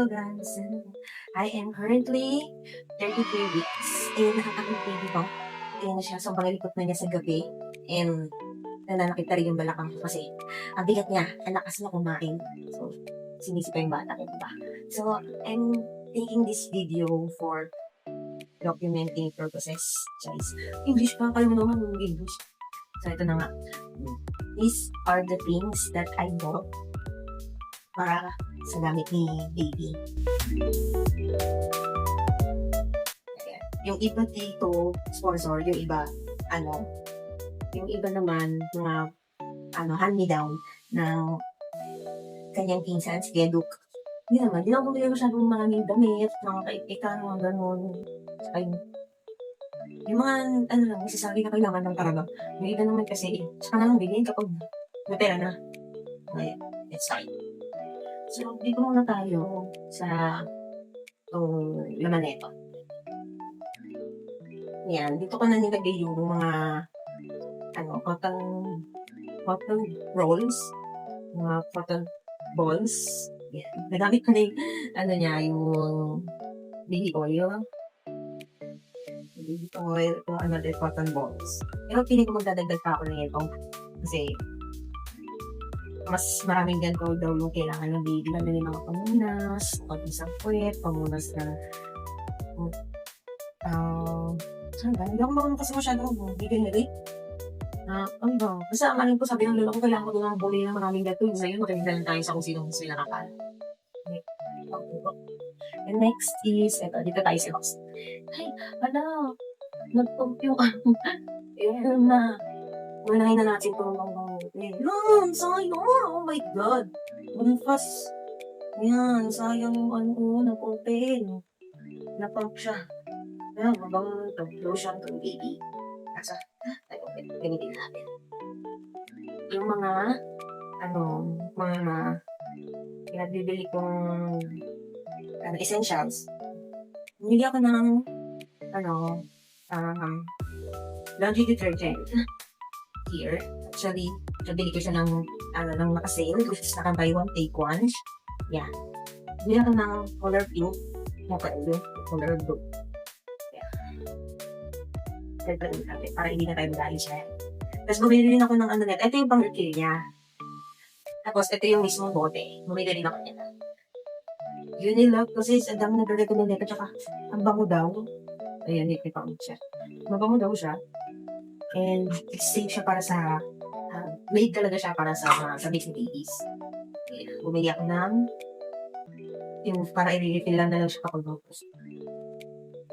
Hello guys, I am currently 33 weeks and ang aking baby bump, ayan na siya, sobrang likot na niya sa gabi and nananakit na rin yung balakang ko kasi ang bigat niya, ang lakas na kumain. So, sinisip pa yung bata, diba? So, I'm taking this video for documenting purposes. Guys, English pa, kayo naman yung English. So, ito na nga. These are the things that I bought para sa gamit ni baby. Ayan. Yung iba dito, sponsor, yung iba, yung iba naman, mga, hand-me-down ng kanyang pinsan, si Geduk. Hindi naman, hindi ako bumili masyadong maraming damit, mga kaipikan, mga ganun. Saka yung mga, lang, masasabi na kailangan ng talaga. Yung iba naman kasi, saka na lang bilhin kapag may pera na. Okay, let's start. So, dito muna tayo sa laman nito. Yan, dito ko na nilagay yung mga cotton rolls, mga cotton balls. Yan. Nagamit ko na yung, yung baby oil. Baby oil, kung another cotton balls. Pero piling ko magdadagdag pa ako na ito. Kasi, mas maraming ganito daw yung kailangan ng baby. Lalo yung mga pamunas, pag-isang puwet, pamunas na saan ba? Hindi ako marunong kasi masyadong bigay. Ano ba? Basta ang alam ko, sabi ng lola ko, kailangan ko doon ang buli ng maraming gato. Yung sa'yo, makinig na tayo sa kung sino gusto yung nakakal. And next is, dito tayo sa box. Ay, nag-pump yung na. Unahin na natin itong yan, sayang! Oh my God! Manifas! Yan, sayang yung napumpin. Napump siya. Yan, mabang lotion to baby. Asa? Tayo, gamitin natin. Yung mga, pinagbibili kong, essentials. Bumili ako ng, laundry detergent. Here. Actually, nabili ko siya ng naka-sale, which is naka-buy one, take one. Yan. Bili ako ng color pink. Color blue. Yan. Para hindi na tayo dahil siya. Tapos bumili rin ako ng net. Ito yung pang-refill niya. Tapos, ito yung mismong bote. Bumili rin ako niya. Unilog, kasi ang dami nag-recommend nito. Tsaka, ang bango daw. Ayan, hindi pa siya. Mabango daw siya. And it's safe siya para sa, made talaga siya para sa basic babies. Okay. Bumili ako ng, yung para i-refill lang na lang siya kapag maupos.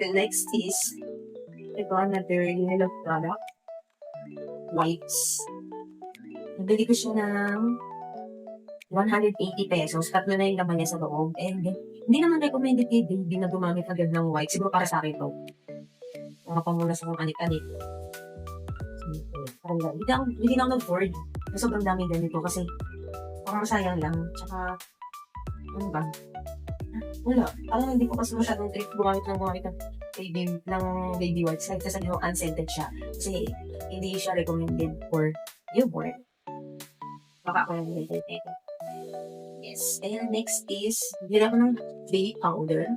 The next is, ito another Unilog product. Wipes. Nabili ko siya ng 180 pesos. Tatlo na yung laman niya sa loob. And hindi naman recommended kay baby na gumamit agad ng wipes. Siguro para sa akin to. Mga pamunas akong anik-anik. Hindi na ako nag-board. Sobrang dami ganito kasi parang sayang lang. Tsaka, ano ba? Wala. Parang hindi ko kasi masyadong trip gumamit ng baby wipes. Kasi yung unscented siya. Kasi hindi siya recommended for newborn. Baka ako yung nilagay. Yes. And next is, bili ako ng baby powder.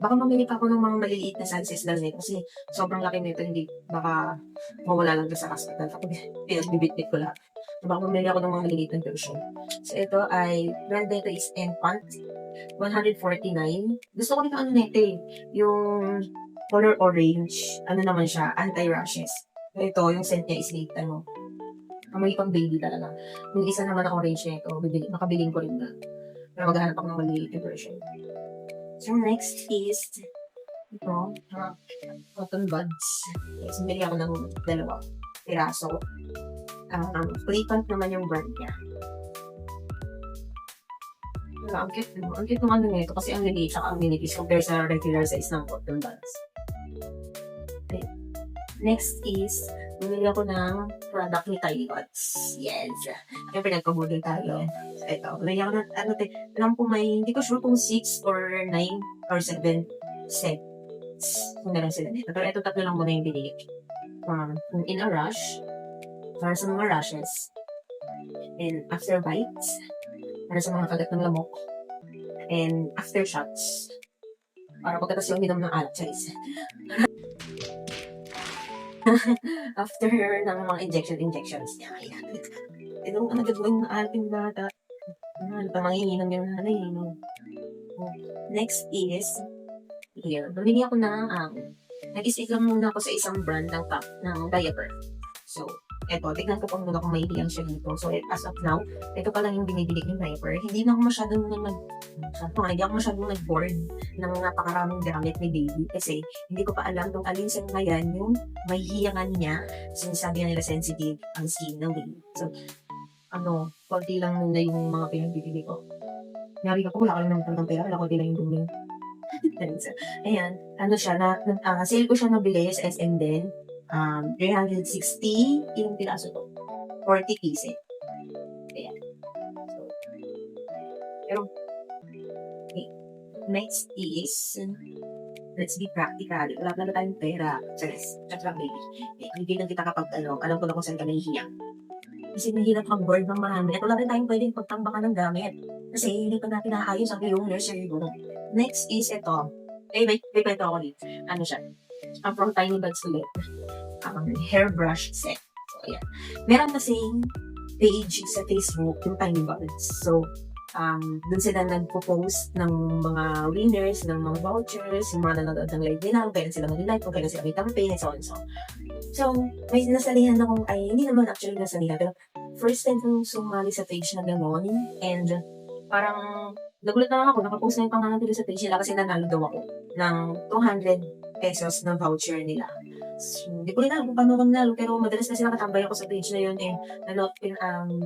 Baka mamili pa ako ng mga maliliit na sizes lang nito kasi sobrang laki nito, hindi baka mawala lang sa hospital. Kapag pinag-bibitbit ko lang. Baka mamili ako ng mga maliliit na version. So ito ay, brand nito is Enfant, 149. Gusto ko nito nito yung color orange, naman siya, anti-rashes. Ito, yung scent niya is late, amoy pang baby talaga. Yung isa naman na orange nito, makabiling ko rin na. Pero maghanap ako ng maliliit na version. So, next is ito, cotton buds. Yes, bili ako ng 2 piraso. Playpant naman yung brand niya. Ang cute ng nito kasi ang liliit at ang minipis compare sa regular size ng cotton buds. Okay. Next is, bumili ako ng product ni Tylots. Yes. Siyempre, nagpabudol tayo. So, ito. Bumili ako ng, alam ko may, hindi ko sure kung 6 or 9 or 7 sets. Kung meron sila dito. Pero ito, 3 lang muna yung binili. In a rush, para sa mga rashes. And after bites, para sa mga kagat ng lamok. and aftershocks. Para pagkatas yung minom ng alak, charis. After ng mga injections niya, ayan. Tinong ka nagagawin ng ating bata. Ano pa manginginom yung nanay, no? Next is, here. Bumili ako ng, nag-stick lang muna ako sa isang brand ng top, ng diaper. So, eto, tignan ko kung muna kung may hiyang siya dito. So, as of now, ito pa lang yung binibili ng diaper. Hindi na ako masyadong nag-board ng napakaraming gamit ni baby. Kasi, hindi ko pa alam kung alin sa mga yan yung may hiyangan niya. Sinasabi nila sensitive ang skin ng baby. So, konti lang muna yung mga pinagbibili ko. Nari ako, wala ka lang naman ng pera, wala konti lang yung bumili. Ayan, sale ko siya nabili sa SM din. 360, ilang piraso to? 40 pieces. Ayan. So, pero, okay. Next is, let's be practical. Wala na tayong pera. Just lang baby. Hindi lang kita kapag, alam ko na kung saan ka nahihiyang. Kasi mahirap kang board ng marami. At wala rin tayong pwedeng pagtambakan ng gamit. Kasi hindi pa natin naayos ang iyong nursery room. Next is ito. May kwento ako dito. Ano siya? From Tiny Buds ulit. Hairbrush set. So, ayan. Meron kasing page sa Facebook, yung Tiny Buds. So, dun sila nagpo-post ng mga winners, ng mga vouchers, yung mga nanonood ng live nila, kung kailan sila mag-live, kung kailan sila may campaign, and so on. So, may nasalihan akong, hindi naman actually nasalihan, pero first time kong sumali sa page na gano'n, and parang nagulat na ako, nakapost na yung pangalan nila sa page nila kasi nanalo daw ako ng 200 pesos na voucher nila. So, hindi ko rin alam kung paano ako nanalo, pero madalas na sila katambay ako sa page na yun,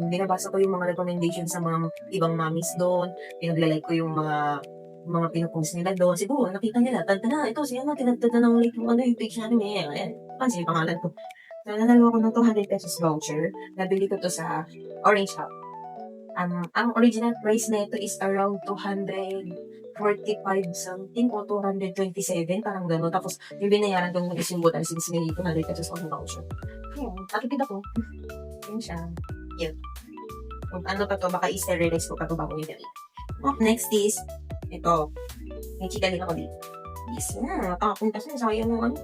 binabasa ko yung mga recommendations sa mga ibang mommies doon, pinaglalike ko yung mga pinupost nila doon. Siguro, nakita nila, tanda na, ito, siya na, tinagtad na ng like yung page natin eh. Ayan, pansin yung pangalan ko. So, nanalo ako ng 200 pesos voucher. Nabili ko to sa Orange Hub. Ang original price na ito is around 245 something o 227, parang gano'n. Tapos, yung binayaran ko ng isang butal since may 200 pesos ako voucher. Ayan, nakipid ako. Yun siya. Yun. Kung ano pa to, baka i-sterilize ko pa to bago yung dali. Next is, ito. May chika din ako dito. Yes na, nakapunta siya. Sayang mo ano.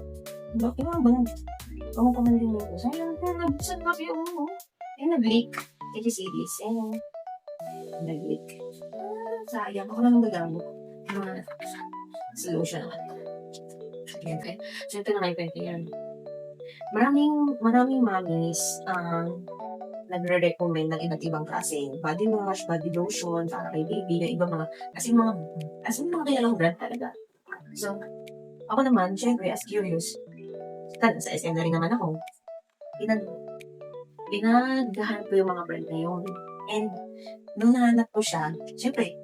Bakit nga bang? Kung pamandin mo ko. Sayang ko, nabsan na siya mo. Nag-leak. Did you see this? Nag-leak. Sayang. Ako na lang gagamot. Solution naman. Okay. So, ito na kayo pwede yan. Maraming mommies nagre-recommend ng iba't ibang klaseng body wash, body lotion, para kay baby, na iba mga, as in mga kilalang brand talaga. So, ako naman, syempre, as curious, sa SM na rin naman ako, pinaghahanap ko yung mga brand na yun. And, nung nahanap ko siya, syempre,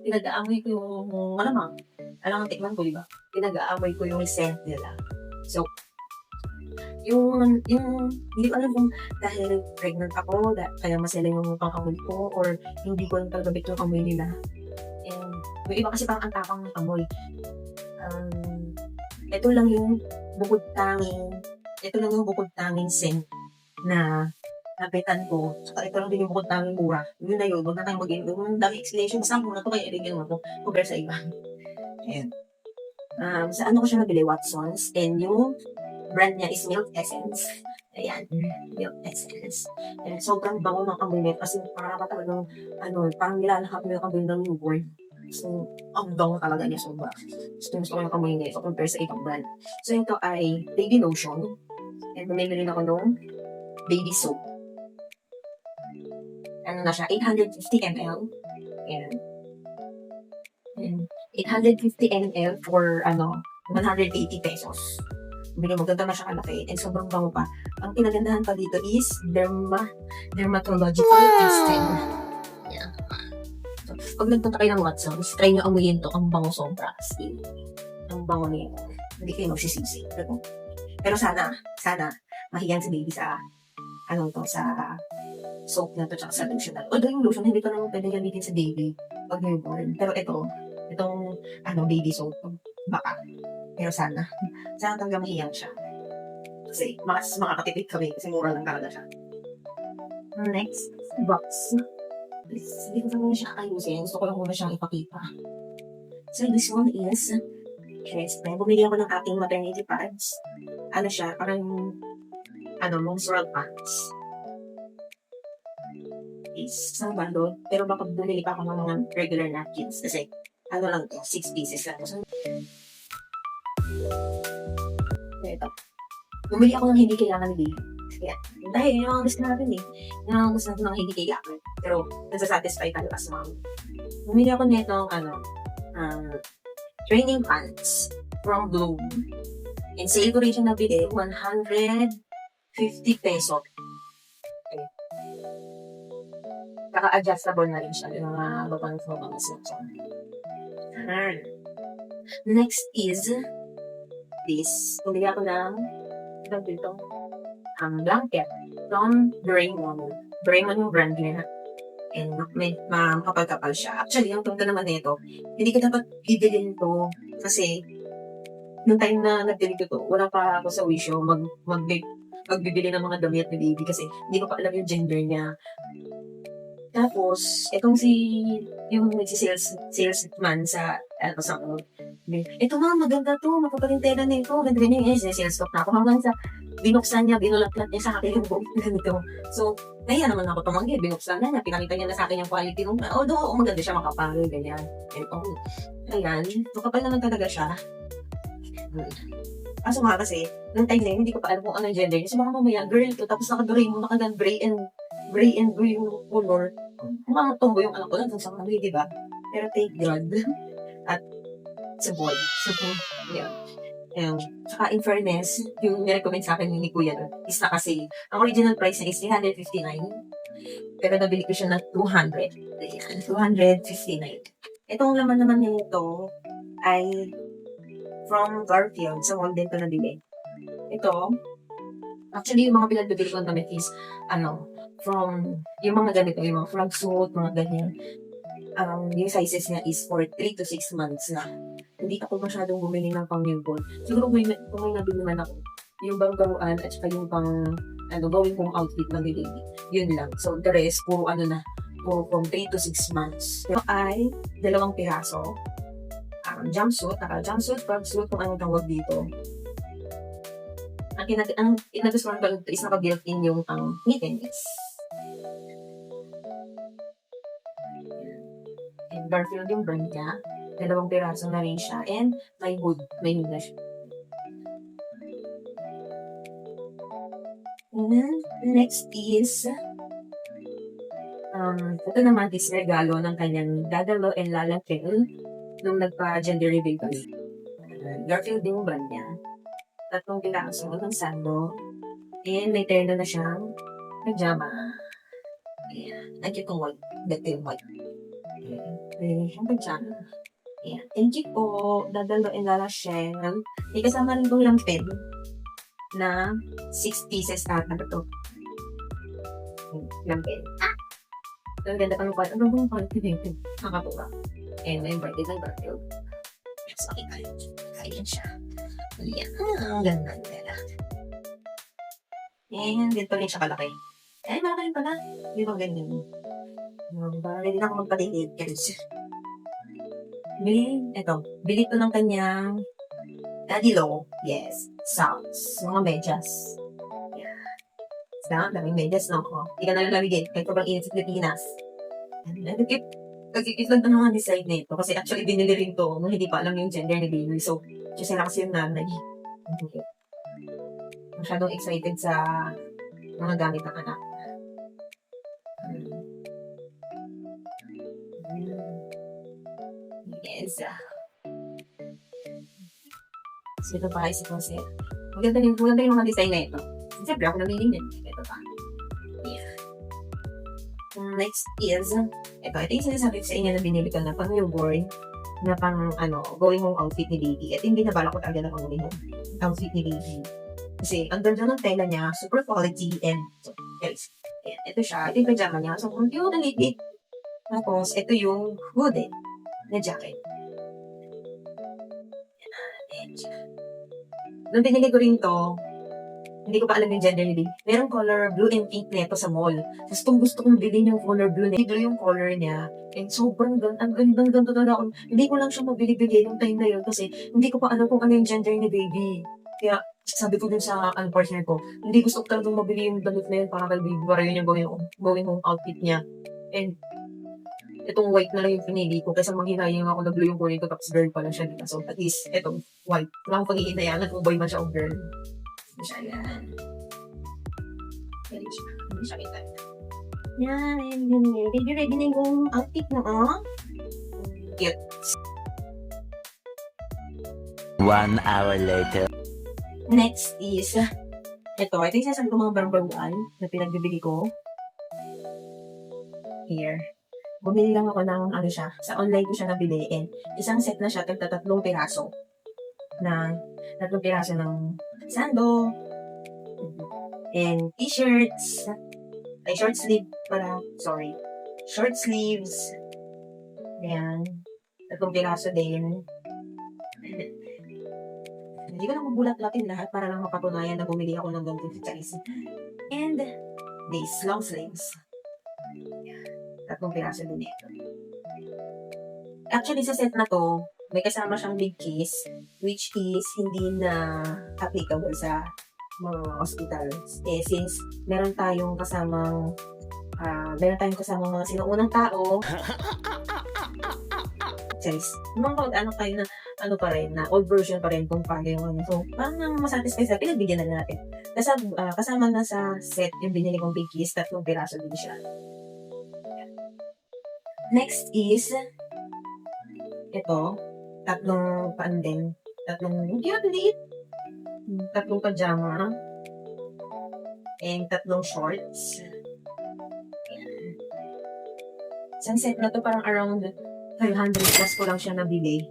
pinag-aamoy ko yung malamang. Alam ang tikman ko, diba? Pinag-aamoy ko yung scent nila. So, hindi ko alam kung dahil pregnant ako, kaya masela yung pang-amoy ko, or hindi ko lang talaga bit yung amoy nila. And, yung iba kasi parang ang tapang ng amoy. Ito lang yung bukod tanging scent na napitan ko. Saka ito lang din yung bukod tanging mura. Yun na yun, huwag na tayong mag-in. Yung dami explanation sa muna to, kaya i-review mo to compare sa iba. Ayan. Sa ano ko siya nabili? Watsons. And yung brand niya is Milk Essence. Ayan. Milk Essence. And sobrang bango ng amoy nito. Kasi parang talagang, parang nilalakap mo yung amoy ng newborn. So, ang bango talaga niya sobra. Gusto ko yung amoy nito compare sa ibang brand. So, ito ay baby lotion. And bumili rin ako nung baby soap. Ano na siya? 850 ml. Ayan. 850 ml for 180 pesos. Maganda na siya kalaki and sobrang bango pa. Ang pinagandahan pa dito is dermatological testing. Yeah. So, pag nagpunta kayo ng Watsons, try nyo amuyin to. Ang bango sobra. Ang bango niya. Hindi kayo magsisisi. Pero sana, mahiyang si baby sa sa soap na to tsaka sa lotion na. Although yung lotion, hindi ko naman pwede gamitin sa baby pag newborn. Pero itong baby soap, baka. Pero sana talaga mahiyang siya. Kasi makakatipid kami kasi mura lang talaga siya. Next box. Hindi ko pa muna siya ayusin. Gusto ko lang muna siyang ipakita. So, this one is dress. Bumili ako ng aking maternity pads. Ano siya, parang menstrual pads. Is isang bundle. Pero baka bumili pa ako ng mga regular napkins. Kasi, lang to, 6 pieces lang. So, ito. Bumili ako ng hindi kailangan ni Baby. Kaya, dahil yung mga gusto natin yung mga gusto natin ng hindi kailangan. Pero, nagsasatisfy tayo as mom. Bumili ako nitong, training pants from Bloom. In sale ko rin siya nabili, 150 peso. Okay. Naka-adjustable na rin siya. Yung mga babang suit. Next is this. Bumili ako ng blanket from Doraemon. Doraemon yung brand niya. And may kapal-kapal siya. Actually, yung tungkol naman nito, hindi ka dapat bibilin to kasi nung time na nagdili ko to, wala pa ako sa wisyo magbibili ng mga damit ni Baby kasi hindi ko pa alam yung gender niya. Tapos, itong yung salesman sa ito maganda to, mapapalintela na ito, ganda niya yung sales talk na ako hanggang sa binuksan niya, binulatlat niya sa akin yung buong ganito. So, kaya naman ako tumanggi, binuksan na niya, pinakita niya na sa akin yung quality nung, although maganda siya makapal, ganyan. And ayan, makapal naman talaga siya. Kaso nga kasi, nung time na yun, hindi ko pa alam kung anong gender niya. So, baka mamaya, girl to, tapos naka-gray mo, gray and blue yung color. Mukhang tomboy yung anak ko lang kung saan kami, di ba? Pero thank God. At it's a boy. So, yeah. Saka in fairness, yung nirecommend sa akin ni Kuya is nakasale. Ang original price niya is 359. Pero nabili ko siya na 200. Ayan, 259. Itong laman naman nito ay from Garfield. Sa mall din ito nabili. Ito, actually yung mga pinagbibili ko ng damit is, from yung mga ganito, yung mga frog suit, mga ganyan. Yung sizes niya is for 3 to 6 months na. Hindi ako masyadong bumili ng pang newborn. Siguro kung may nabili man ako, yung banggaruan at saka yung pang, gawin kong outfit ng baby. Yun lang. So, the rest, puro from 3 to 6 months. Ito ay 2 piraso. Jumpsuit, naka-jumpsuit, frog suit, kung anong tawag dito. Ang inagustuhan ko ito is naka-built-in yung mittens. And Garfield yung brand niya. 2 piraso na rin siya. And may hood. May hood na siya. And then, next is ito naman is regalo ng kanyang Dadalo and Lala Phil nung nagpa-gender reveal kami. Garfield yung brand niya. 3 piraso ng sando. And may terno na siyang pajama. Ayan. Nandiyo itong white. Dito yung white. Ayan. Siyang pajama. Ayan. Thank you po. Dadalo and Lala Shell. May kasama rin itong lampin na 6 pieces ata ito. Lampin. Ang ganda pa ng kwal. Ang ganda pa ng nakatuwa. And may birthday ng Garfield. So, kain siya. Ayan. Ang ganda nila. And dito rin siya kalaki. Ay, malaki rin pala. Di ba ganyan? Ready na ako magpatingin. Bili ko ng kanyang Dadilo. Yes. Socks. Mga medyas. Yeah. Daming medyas, no? Hindi ka na lalawigin. Kahit sobrang init sa Pilipinas. Nagkikit lang ng mga design na ito. Kasi actually, binili rin to nung hindi pa alam yung gender ni Baby. So, siya sila kasi yung nanay. Masyadong excited sa mga gamit ng anak. Yes. So, ito pa isa kasi. Maganda rin yung mga design na ito. Siyempre, ako nabili din. Ito pa. Yeah. Next is, ito yung sinasabi ko sa inyo na binili ko na pang newborn na pang, going home outfit ni Baby. At hindi nabala ko talaga na pang going home outfit ni Baby. Kasi, ang ganda ng tela niya, super quality, and, so, guys, ito siya, ito yung pajama niya. So, kung cute na ligit. Tapos, ito yung hooded na jacket. Nung binili ko rin to, Hindi ko pa alam yung gender ni baby. Merong color blue and pink neto sa mall. Tapos kung gusto kong bilhin yung color blue, blue yung color niya. And sobrang ang ganda talaga ako. Hindi ko lang siya mabili-bili yung time na yun kasi hindi ko pa alam kung ano yung gender ni baby. Kaya sabi ko dun sa partner ko, hindi gusto ko talagang mabili yung damit na yun para kay baby. Para yun yung going home outfit niya. And itong white na lang yung pinili ko kasi manghinayang ako na blue yung kulay ko tapos girl pala siya dito. So at least itong white. Wala akong pag-iinayangan kung boy man siya o girl. Hindi siya yan. Hindi siya kita. Yan, yun. Baby, ready na yung outfit na, Cute. 1 hour later. Next is, ito yung sinasabi ko mga barang-baruan na pinagbibili ko. Here. Bumili lang ako ng, sa online ko siya nabili. And isang set na siya, tatlong piraso. Tatlong piraso ng sando, and t-shirts, ay short sleeve pala, sorry. Short sleeves, ayan, tatlong piraso din. Hindi ko lang mabulat-latin lahat para lang mapatunayan na bumili ako ng ganito size. And these long sleeves. Tatlong piraso din ito. Actually, sa set na to, may kasama siyang big case, which is hindi na applicable sa mga hospitals. Since meron tayong kasamang mga sinuunang tao, guys, tayo na, pa rin, na old version pa rin kung paano yung So, parang nang masatisfy sa pinagbigyan na natin. Kasama na sa set yung binili kong big case, tatlong piraso din siya. Next is, ito, tatlong pajama, and tatlong shorts. Isang set na to parang around 500 plus ko lang siya nabili.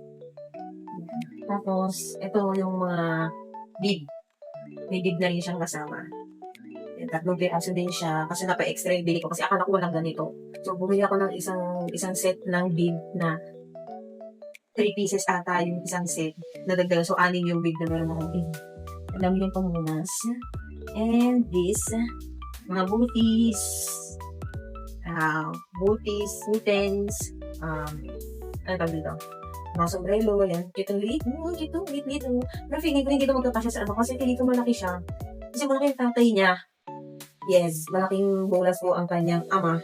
Tapos, ito yung mga bib. May bib na rin siyang kasama. And tatlong piraso din siya kasi napa-extra yung bili ko kasi akala ko walang ganito. So, bumili ako ng isang set ng bib na 3 pieces ata yung isang set na dagdagan. So, 6 yung bib na meron akong bib. Ang dami yung pamunas. And this, mga booties, mittens, ano tawag dito? Mga sombrero, yan. Cute ang liit. Cute. Pero feeling ko hindi ito magkakasya sa ano kasi feeling ko malaki siya. Kasi malaki yung tatay niya. Yes, malaking bolas po ang kanyang ama.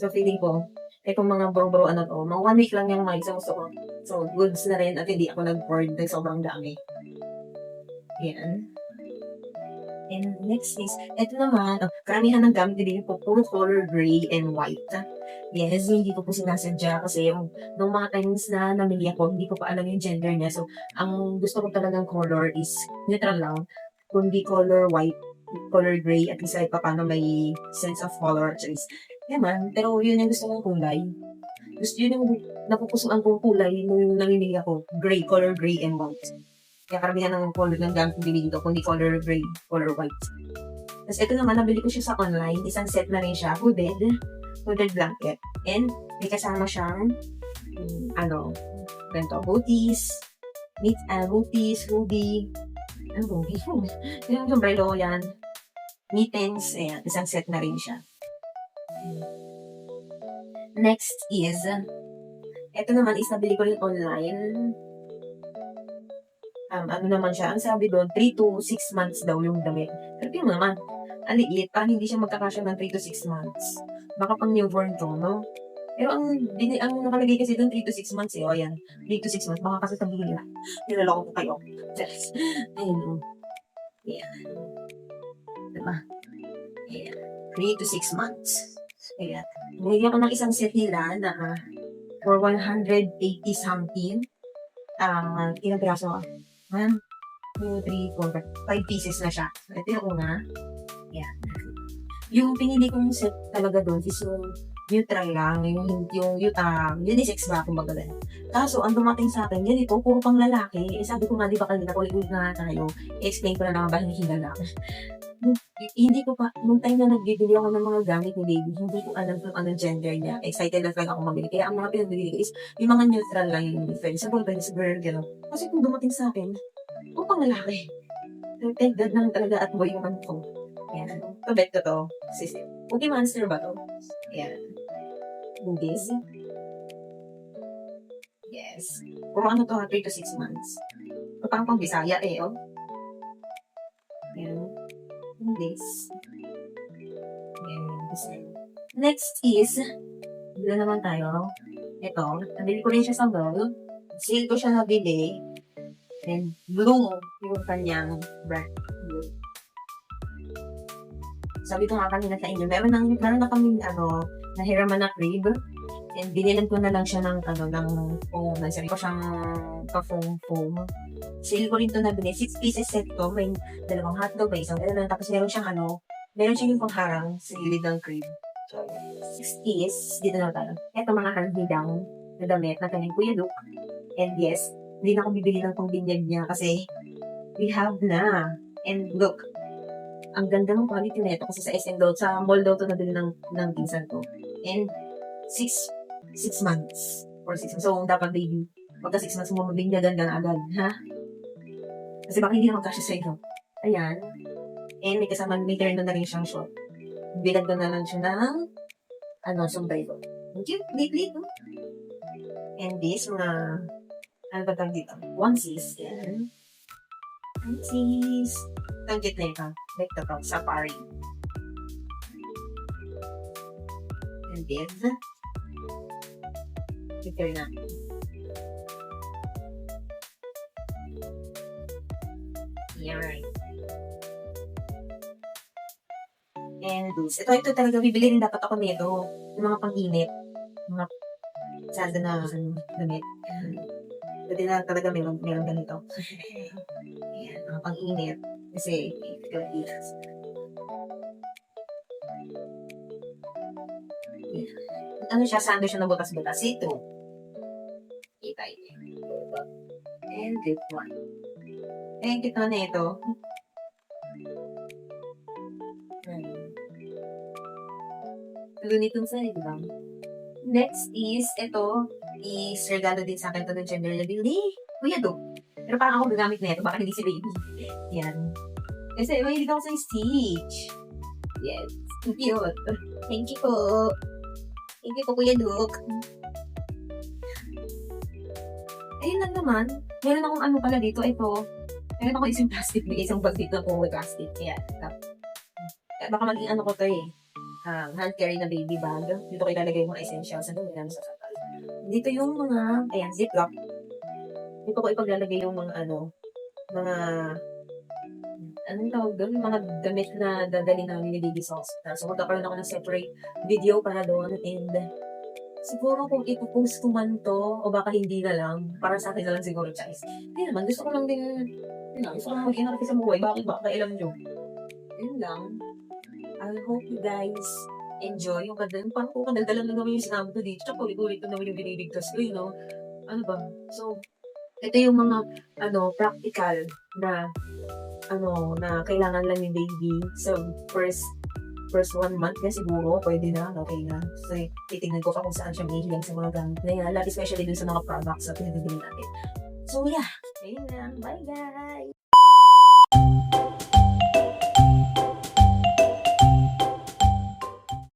So, feeling ko, itong mga bro mga 1 week lang yung mga isang gusto ko. So, goods na rin at hindi ako nag-board ng sobrang dami. Yan. And next is, ito naman, karamihan ng gamit din po, puro color gray and white. Yes, hindi ko po sinasadya kasi nung mga times na namili ako, hindi ko pa alam yung gender niya. So, ang gusto ko talagang color is neutral lang. Kung di color white, color gray, at least ay paano may sense of color. Naman, pero yun yung gusto kong kulay. Yun yung napupusuan kong kulay nung namimili ako. Gray, color gray and white. Kaya karamihan ng color ng gamit kong binili ko, kundi color gray, color white. Tapos ito naman, nabili ko siya sa online. Isang set na rin siya, hooded blanket. And may kasama siyang, booties, ruby, yung sombrero yan, mittens, ayan, isang set na rin siya. Next is, ito naman is nabili ko rin online. Ano naman siya, ang sabi doon, 3 to 6 months daw yung damit. Pero tingnan naman, ang liit, parang hindi siya magkakasya ng 3 to 6 months. Baka pang newborn to, no? Pero ang nakalagay kasi doon, 3 to 6 months eh. O yan, 3 to 6 months. Baka kasi sabihin nila, nilaloko ko kayo. Ayun, Ayan. Diba? Ayan. 3 to 6 months. Ayan. Bumili ako ng isang set nila na for 180 something. Ilang piraso ka? 1, 2, 3, 4, 5 pieces na siya. So, ito yung una. Ayan. Yung pinili kong set talaga doon is yung neutral lang, yung unisex ba, kumbaga ganun. Kaso, ang dumating sa akin, yan ito, puro pang lalaki. Sabi ko nga, di ba kanina, ulit-ulit na tayo, explain ko na naman ba hindi lalaki. Hindi ko pa, nung time na nagbibili ako ng mga gamit ni baby, hindi ko alam kung anong gender niya. Excited na talaga ako mabili. Kaya ang mga pinagbili ko is, yung mga neutral lang yung difference. Sa boy, sa girl, gano'n. Kasi kung dumating sa akin, puro pang lalaki. Thank God lang talaga at boy yung ano ko. Ayan. Pabet ko to. Kasi, Cookie Monster ba to? Ayan. Bugis. Yes. Puro ano to, 3 to 6 months. Parang pang Bisaya eh, oh. Ayan. Bugis. Ayan. Next is, dito naman tayo. Ito, nabili ko rin siya sa mall. Sale ko siya nabili. And blue yung kanyang brand. Blue. Sabi ko nga kanina sa inyo, meron na kami, nahiraman na crib. And binilan ko na lang siya ng, foam. Sabi ko siyang ka-foam. Sale ko rin to nabili. 6 pieces set to. May dalawang hotdog, may isang gano'n. Tapos meron siyang, meron siyang yung pangharang sa gilid ng crib. So, 6 pieces. Dito na tayo. Ito mga hand-me-down na damit na kanyang Kuya Luke. And yes, hindi na ako bibili ng pangbinyag niya kasi we have na. And look, ang ganda ng quality na ito kasi sa SM daw, sa mall daw ito nabili ng pinsan ko. And 6 months. Or 6 months. So, dapat baby, pagka 6 months mo mabinyagan ka na agad. Ha? Kasi baka hindi naman kasya sa iyo. Ayan. And may kasama, may turn na rin siyang short. Bilag ko na lang siya ng sombrero. Cute, lit, no? And this, ano ba tawag dito? Onesies. Yan. Onesies. Ang cute na ito. Like ito, safari. And this. Picture na. Yan. And this. Ito talaga, bibili rin dapat ako nito. Yung mga pang-init. Mga sada na damit. Pwede na talaga meron ganito. Ayan, mga pang-init. Kasi, ano siya, sando siya ng butas-butas. Ito. Kita ito. And this one. And ito na ito. Looney Tunes na, di ba? Next is, ito is regalo din sa akin ito ng gender reveal ni Kuya Do. Pero parang ako gagamit na ito, baka hindi si baby. Yan. Kasi mahilig ako sa Stitch. Yes. Cute. Thank you po. Thank you po, Kuya Duke. Ayun lang naman. Meron akong ano pala dito. Ito. Meron akong isang plastic. May isang bag dito po with plastic. Yan. Baka maging ano ko to eh. Hand carry na baby bag. Dito ko ilalagay yung mga essentials. Ano yung sa sakal. Dito yung mga, ayan, ziplock. Dito ko ipaglalagay yung mga anong tawag doon? Yung mga damit na dadali namin ni baby sa hospital. So, magkakaroon ako ng separate video para doon. And siguro kung ipopost ko man to, o baka hindi na lang, para sa akin na lang siguro, guys. Hindi naman, gusto ko lang din, gusto ko lang mag-inarte sa buhay. Bakit ba? Kailan nyo? Yun lang. I hope you guys enjoy yung kadal. Parang kung kadaldalan lang naman yung sinabi ko dito. Tsaka ulit-ulit na naman yung binibigtas ko, you know? Ano ba? So, ito yung mga, practical na, na kailangan lang ni baby. So, first 1 month na siguro, pwede na, okay na. So, titignan ko pa kung saan siya mahihilang sa mga gamit na yan. Especially dun sa mga products na pinagagawin natin. So, yeah. Ayun lang. Bye, guys!